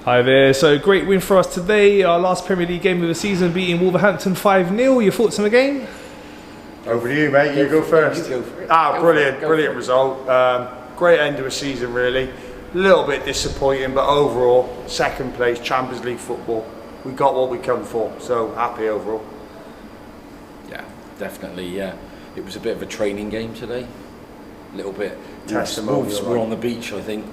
Hi there. So great win for us today. Our last Premier League game of the season, beating Wolverhampton 5-0. Your thoughts on the game? Over to you, mate. You go first. You go for it. Brilliant result. Great end of a season, really. A little bit disappointing, but overall, second place, Champions League football. We got what we come for, so happy overall. Yeah, definitely. Yeah, it was a bit of a training game today. A little bit. Testimonial, Wolves were on the beach, I think.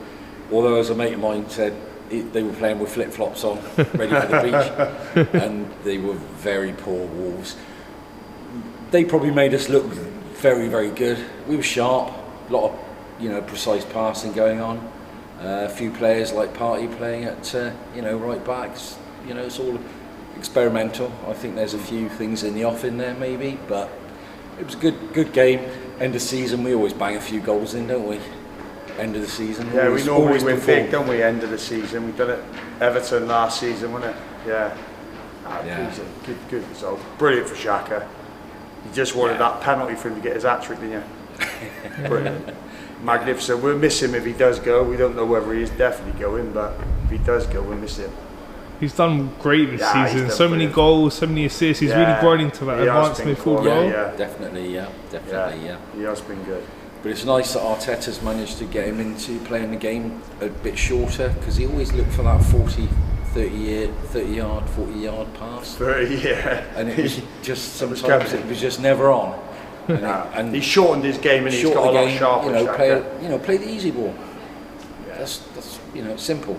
Although, as a mate of mine said, they were playing with flip-flops on, ready for the beach, and they were very poor Wolves. They probably made us look very, very good. We were sharp, a lot of precise passing going on. A few players like Partey playing at right backs. It's all experimental. I think there's a few things in the off in there maybe, but it was a good game. End of season, we always bang a few goals in, don't we? End of the season. Yeah, we normally win big, don't we? End of the season. We done it Everton last season, wasn't it? Yeah. Good result. Brilliant for Xhaka. You just wanted that penalty for him to get his hat-trick, didn't you? Brilliant. Magnificent. We'll miss him if he does go. We don't know whether he is definitely going, but if he does go, we'll miss him. He's done great this season. So many goals, so many assists. He's really grown into that advanced midfield role. Definitely. He has been good. But it's nice that Arteta's managed to get him into playing the game a bit shorter, because he always looked for that 30 yard, 40 yard pass. 30, yeah. And it was just sometimes it was just never on. And he shortened his game, and he's got a lot sharper. Play the easy ball. Yeah. That's simple.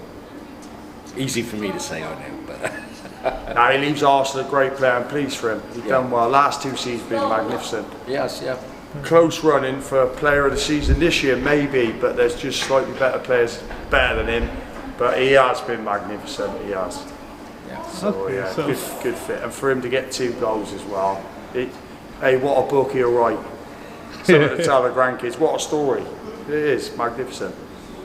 Easy for me to say, I know, but. He leaves Arsenal a great player. I'm pleased for him. He's done well. Last 2 seasons been magnificent. Yes, yeah. Close running for player of the season this year, maybe, but there's just slightly better players better than him. But he has been magnificent. He has. Yeah. So good fit, and for him to get 2 goals as well. Hey, what a book he'll write. Something to tell the grandkids. What a story! It is magnificent.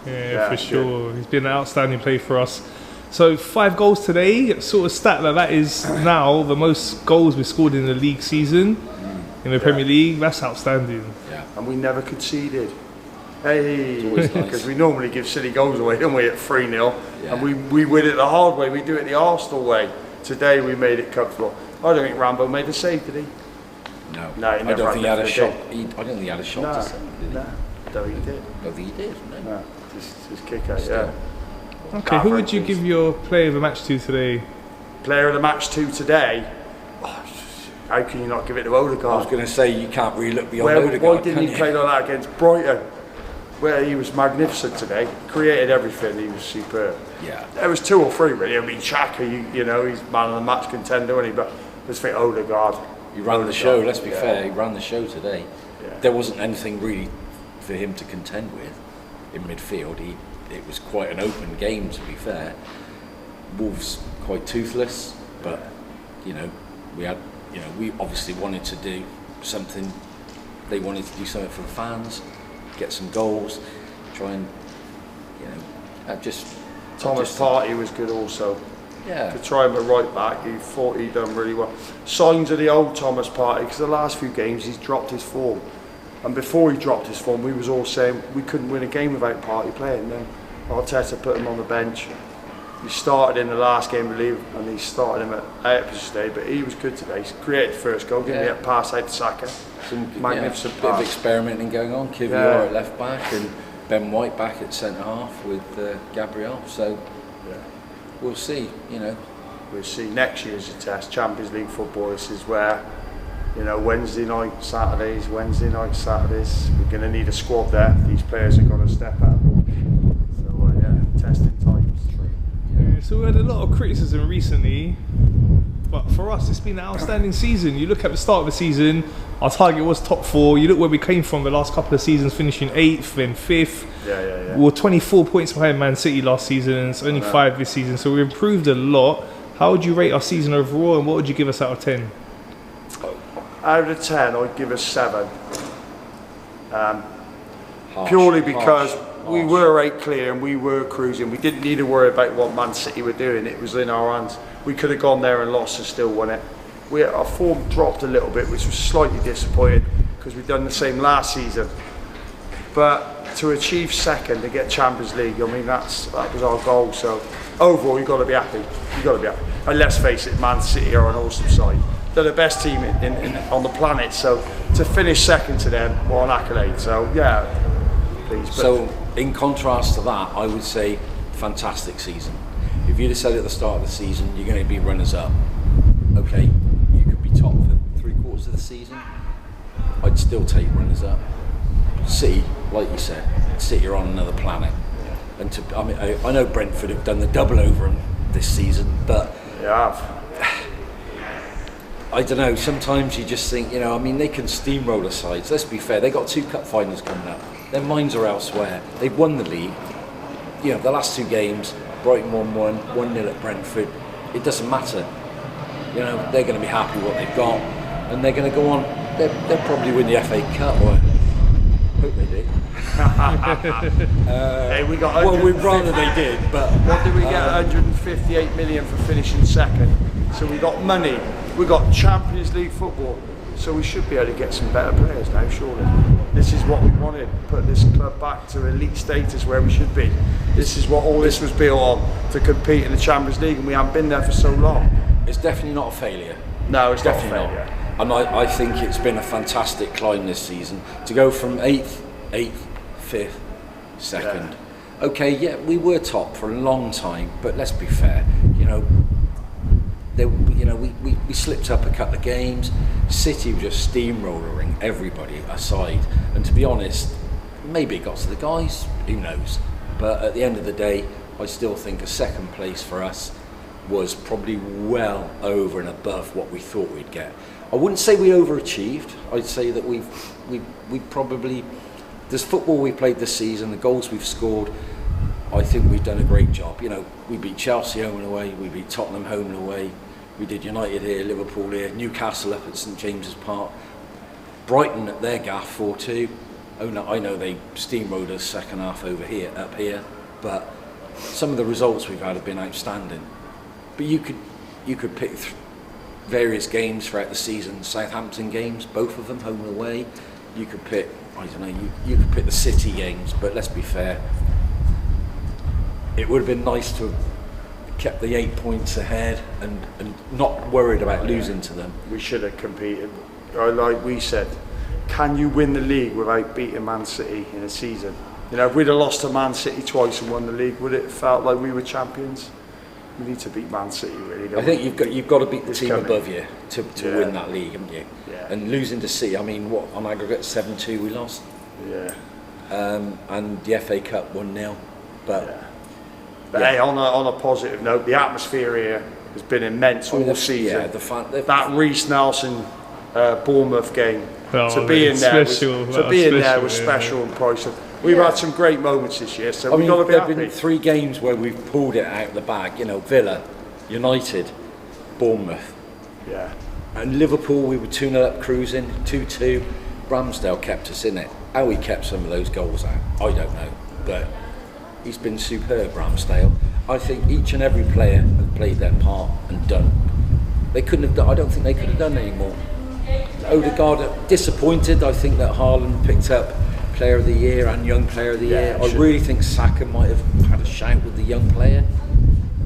Yeah, for sure. He's been an outstanding player for us. So 5 goals today. Sort of stat that is now the most goals we scored in the league season. In the Premier League, that's outstanding. Yeah, and we never conceded. Hey, because we normally give silly goals away, don't we, at 3-0? Yeah. And we win it the hard way. We do it the Arsenal way. Today we made it comfortable. I don't think Rambo made a save, did he? No, he never I don't think he had a shot. I don't think he had a shot to save, did he? No, I don't think he did. I don't think he did. No, just kick out. Yeah. Okay, who would you give your player of the match to today? Player of the match to today? How can you not give it to Odegaard? I was going to say, you can't really look beyond Odegaard. Why didn't he play like that against Brighton, where he was magnificent today? Created everything. He was superb. Yeah. There was 2 or 3 really. I mean, Xhaka, he's man of the match contender, isn't he? But let's think Odegaard. He ran the show. Let's be fair. He ran the show today. Yeah. There wasn't anything really for him to contend with in midfield. It was quite an open game, to be fair. Wolves quite toothless, but we obviously wanted to do something. They wanted to do something for the fans, get some goals, try and, Thomas Partey was good also. Yeah. To try him at right back, he thought he'd done really well. Signs of the old Thomas Partey, because the last few games he's dropped his form. And before he dropped his form, we was all saying we couldn't win a game without Partey playing. Then Arteta put him on the bench. He started in the last game, I believe, and he started him at Emirates Stadium, but he was good today. He created the first goal, didn't he? Get pass out to Xhaka. Some magnificent pass. Bit of experimenting going on. Kivior at left back and Ben White back at centre half with Gabriel. So we'll see. We'll see. Next year's a test. Champions League football. This is where Wednesday night, Saturdays. We're going to need a squad there. These players are going to step up. So testing times. So we had a lot of criticism recently, but for us it's been an outstanding season. You look at the start of the season, our target was top 4. You look where we came from the last couple of seasons, finishing 8th then 5th. We were 24 points behind Man City last season, and it's only 5 this season, so we improved a lot. How would you rate our season overall, and what would you give us out of 10? Out of 10 I'd give us 7. Purely because we were 8 clear and we were cruising. We didn't need to worry about what Man City were doing. It was in our hands. We could have gone there and lost and still won it. Our form dropped a little bit, which was slightly disappointing because we'd done the same last season. But to achieve second to get Champions League, I mean that was our goal. So overall, you've got to be happy. You've got to be happy. And let's face it, Man City are an awesome side. They're the best team on the planet. So to finish second to them, what an accolade. So yeah, please. So in contrast to that, I would say fantastic season. If you'd have said at the start of the season you're going to be runners up, okay, you could be top for 3/4 of the season. I'd still take runners up. City, like you said, City are on another planet. And I know Brentford have done the double over them this season, but I don't know. Sometimes you just think, you know, I mean, they can steamroller sides. Let's be fair. They got 2 cup finals coming up. Their minds are elsewhere. They've won the league. You know, the last 2 games, Brighton 1-1, 1-0 at Brentford. It doesn't matter. You know, they're going to be happy with what they've got, and they're going to go on. They'll probably win the FA Cup, or hope they do. Hey, we got. Well, we'd rather they did, but what did we get? 158 million for finishing second. So we got money. We got Champions League football. So we should be able to get some better players now, surely. This is what we wanted. Put this club back to elite status where we should be. This is what all this was built on, to compete in the Champions League, and we haven't been there for so long. It's definitely not a failure. No, it's Definitely not a failure. And I think it's been a fantastic climb this season to go from 8th, 5th, 2nd. Yeah. Okay, yeah, we were top for a long time, but let's be fair. You know, we slipped up a couple of games. City were just steamrollering everybody aside, and to be honest, maybe it got to the guys. Who knows? But at the end of the day, I still think a second place for us was probably well over and above what we thought we'd get. I wouldn't say we overachieved. I'd say that we probably, this football we played this season, the goals we've scored, I think we've done a great job. You know, we beat Chelsea home and away, we beat Tottenham home and away, we did United here, Liverpool here, Newcastle up at St James's Park, Brighton at their gaff 4-2. Oh no, I know they steamrolled us second half up here, but some of the results we've had have been outstanding. But you could pick various games throughout the season. Southampton games, both of them home and away. You could pick, I don't know, you could pick the City games, but let's be fair, it would have been nice to have kept the 8 points ahead and not worried about losing to them. We should have competed. Like we said, can you win the league without beating Man City in a season? You know, if we'd have lost to Man City twice and won the league, would it have felt like we were champions? We need to beat Man City, really. I think you've got to beat the team above you to win that league, haven't you? Yeah. And losing to City, I mean, what, on aggregate 7-2 we lost. Yeah. And the FA Cup 1-0, but. Yeah. But hey, on a positive note, the atmosphere here has been immense all season. Yeah, that Reece Nelson Bournemouth game, to be in there was special and priceless. We've had some great moments this year, so we've got to be happy. There have been 3 games where we've pulled it out of the bag. You know, Villa, United, Bournemouth. Yeah. And Liverpool, we were 2-0 up cruising, 2-2. Ramsdale kept us in it. How he kept some of those goals out, I don't know. But he's been superb, Ramsdale. I think each and every player has played their part and done. They couldn't have done, I don't think they could have done any more. Odegaard, disappointed. I think that Haaland picked up Player of the Year and Young Player of the Year. I really think Xhaka might have had a shout with the young player,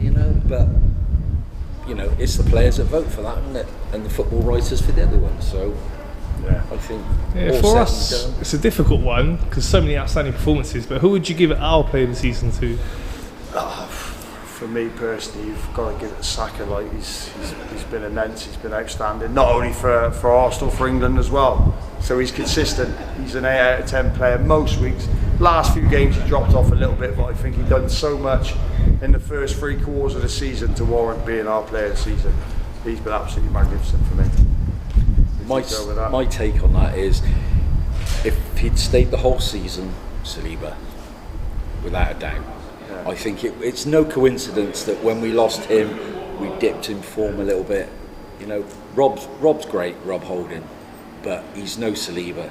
you know, but you know, it's the players that vote for that, isn't it? And the football writers for the other ones. So yeah, I think for us it's a difficult one because so many outstanding performances. But who would you give it our player of the season to? For me personally, you've got to give it to Xhaka. Like he's been immense. He's been outstanding. Not only for Arsenal, for England as well. So he's consistent. He's an 8 out of 10 player most weeks. Last few games he dropped off a little bit, but I think he's done so much in the first 3 quarters of the season to warrant being our player of the season. He's been absolutely magnificent for me. My take on that is, if he'd stayed the whole season, Saliba, without a doubt. Yeah. I think it's no coincidence that when we lost him, we dipped in form a little bit. You know, Rob's great, Rob Holding, but he's no Saliba.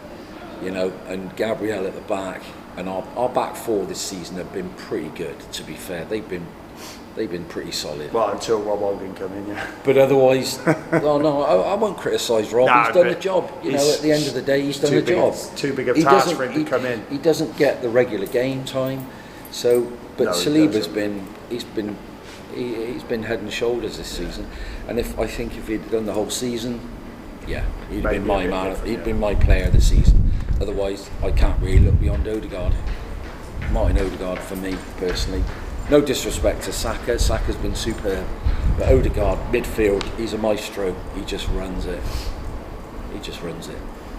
You know, and Gabriel at the back, and our back 4 this season have been pretty good. To be fair, they've been They've been pretty solid. Well, until Rob Holding come in, yeah. But otherwise, no, I won't criticise Rob. No, he's done the but job. You know, at the end of the day, he's done the job. Too big a task for him to come in. He doesn't get the regular game time. So, but No, Saliba's he's been head and shoulders this season. And I think if he'd done the whole season, yeah, he'd Maybe been my a bit man. different, He'd yeah. been my player of the season. Otherwise, I can't really look beyond Odegaard. Martin Odegaard for me personally. No disrespect to Xhaka. Saka's been superb, but Odegaard midfield, he's a maestro. He just runs it.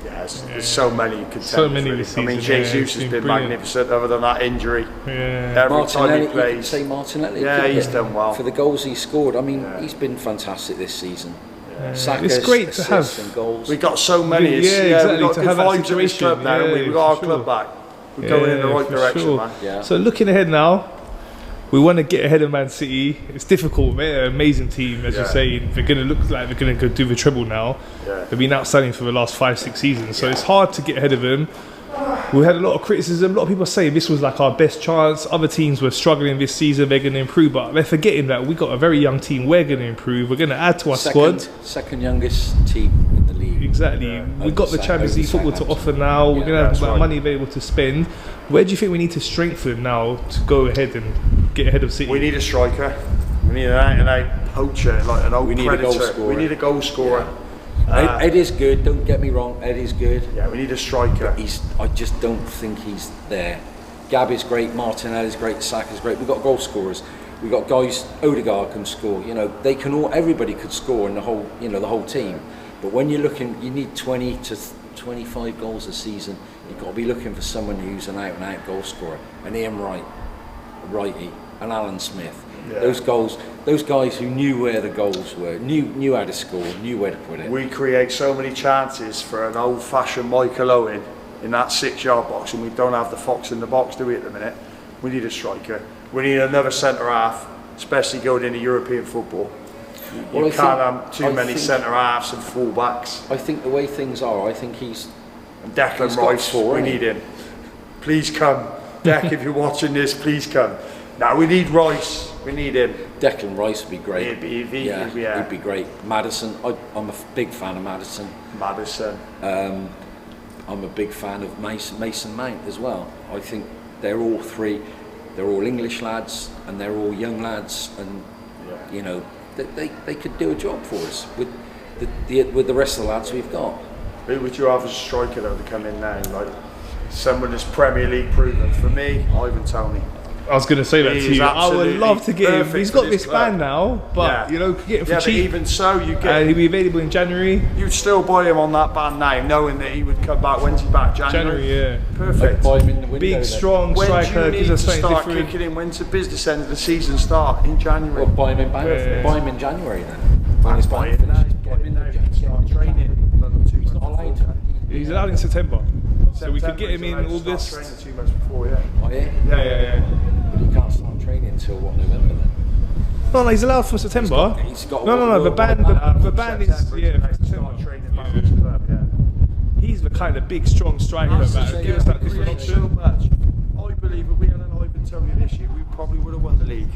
Yeah, there's so many contenders. So many really. this season, I mean, yeah, Jesus it's has been been brilliant. magnificent. Other than that injury, Yeah. every time he You could plays, say Martinelli. Yeah, couldn't he's you? done well. For the goals he scored. I mean, Yeah. he's been fantastic this season. Saka, It's great to assists have. and goals. we got so many. Yeah, It's, exactly, we've got to good have that vibes in this situation, club now. yeah, We've got our for club sure. back. We're going in the right for direction, sure. man. Yeah. So looking ahead now, we want to get ahead of Man City. It's difficult. They're an amazing team, as you're Yeah. saying. They're going to look like they're going to go do the treble now. Yeah. They've been outstanding for the last 5-6 seasons, so it's hard to get ahead of them. We had a lot of criticism. A lot of people say this was like our best chance. Other teams were struggling this season. They're going to improve, but they're forgetting that we got a very young team. We're going to improve. We're going to add to our squad. Second youngest team in the league. Exactly. We've got the Champions League football to offer now. We're Yeah, going to have that's that right. money available to spend. Where do you think we need to strengthen now to go ahead and get ahead of City? We need a striker. We need an out-and-out poacher, like an old We need a predator. goal scorer. We need a goal scorer. Ed is good. Don't get me wrong. Ed is good. Yeah, we need a striker. I just don't think he's there. Gabby's great. Martinelli's great. Saka's great. We've got goal scorers. We've got guys. Odegaard can score. You know, they can all. Everybody could score in the whole. You know, the whole team. But when you're looking, you need 20 to 25 goals a season. You've got to be looking for someone who's an out-and-out goal scorer. An Ian Wright, a Righty, an Alan Smith. Yeah. Those guys who knew where the goals were, knew how to score, knew where to put it. We create so many chances for an old-fashioned Michael Owen in that 6-yard box, and we don't have the fox in the box, do we, at the minute? We need a striker. We need another centre-half, especially going into European football. Well, You I can't think- have too I many think- centre-halves and full-backs. I think the way things are, I think he's And Declan He's got Rice, four, we hasn't need him. Please come. Deck, if you're watching this, please come. Now, we need Rice. We need him. Declan Rice would be great. He'd be- yeah, yeah. he'd be great. Madison, I'm a big fan of Madison. Madison. I'm a big fan of Mason Mount as well. I think they're all three. They're all English lads and they're all young lads, and you know they could do a job for us with the rest of the lads we've got. Who would you have as a striker though to come in now? Like someone that's Premier League proven. For me, Ivan Toney. I was going to say that He to is you. I would absolutely love to get him. perfect He's for got this this club. band now, but Yeah. you know, get him for Yeah, but cheap. even so, you And get he'll be available in January. you'd still buy him on that band now, knowing that he would come back. When's he back? January. Yeah. Perfect. Buy him in the window. Big, then. strong When do striker, you gives need us to something start different. kicking in? When's the business end of the season start? In January. Well, buy him in Yeah. buy him in January then. When his Buy band him now. finishes. Buy Get him him in now. the January. Start training. He's not allowed to. He's allowed in September, so we could September, get him he's in allowed to August. start training 2 months before, yeah. Oh, yeah? Yeah. But he can't start training until what, November then? No, he's allowed for September. He's got No. The band is September, he's yeah. allowed for to September. start training back with his club, yeah. He's the kind of big, strong striker That's that the gives us that same. different Create so option. much. I believe if we had an Ivan Toney this year, we probably would have won the league.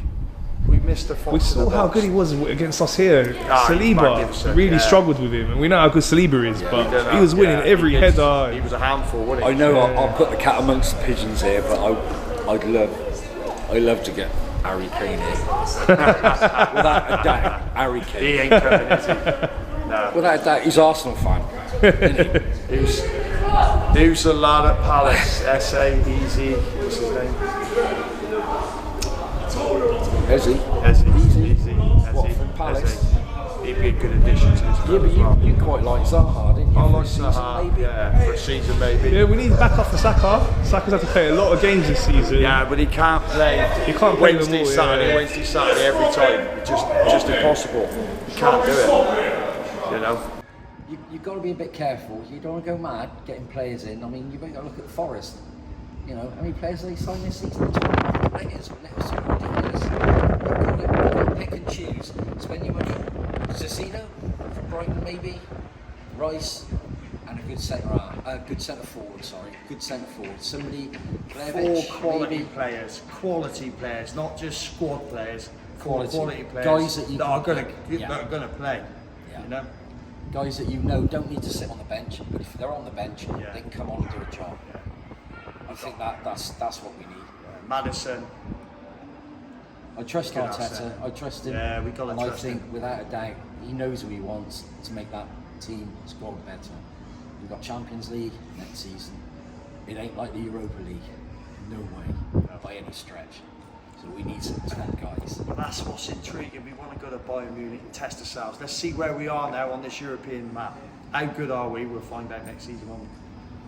We missed the fox We in saw the how box. good he was against us here. Ah, he's Saliba magnificent, really yeah. struggled with him, and we know how good Saliba is, He but did he was that, winning yeah. every He did. header. He was a handful, wasn't I he? know I'll put the cat amongst the pigeons here, but I'd love to get Harry Kane here. Without a doubt, Harry He Kane. ain't coming, is he? No. Without a doubt, he's Arsenal fan. Isn't he? Who's the lad at Palace? S.A. Easy. What's his name? Is he? Easy. What, from Palace? He'd be a good addition to this Yeah, club but as well. you quite like Zaha, didn't you? I for like a season, Zaha, maybe? yeah, for a season maybe. Yeah, we need backup for Saka. Saka's had to play a lot of games this season. Yeah, but he can't play. He can't play them Wednesday, all, Saturday, yeah. Wednesday, Saturday every time. It's just impossible. You can't do it. You know. You've got to be a bit careful. You don't want to go mad getting players in. I mean, you've got to look at Forest. You know, how many players they signed this season? 20 players. That was ridiculous. You've got to pick and choose. Spend your money. Cicino from Brighton, maybe. Rice. And a good centre forward. Good centre forward. Somebody. Four Blevich, quality maybe. players, not just squad players. quality players guys that you are can- going to play. Yeah. You know. Guys that don't need to sit on the bench, but if they're on the bench, they can come on and do a job. I think that's what we need. Maddison. I trust Good Arteta. asset. I trust him. Yeah, we gotta and trust I think, him. without a doubt, he knows who he wants to make that team squad better. We've got Champions League next season. It ain't like the Europa League. No way, by any stretch. So we need some top guys. But that's what's intriguing. We want to go to Bayern Munich and test ourselves. Let's see where we are now on this European map. How good are we? We'll find out next season, won't we?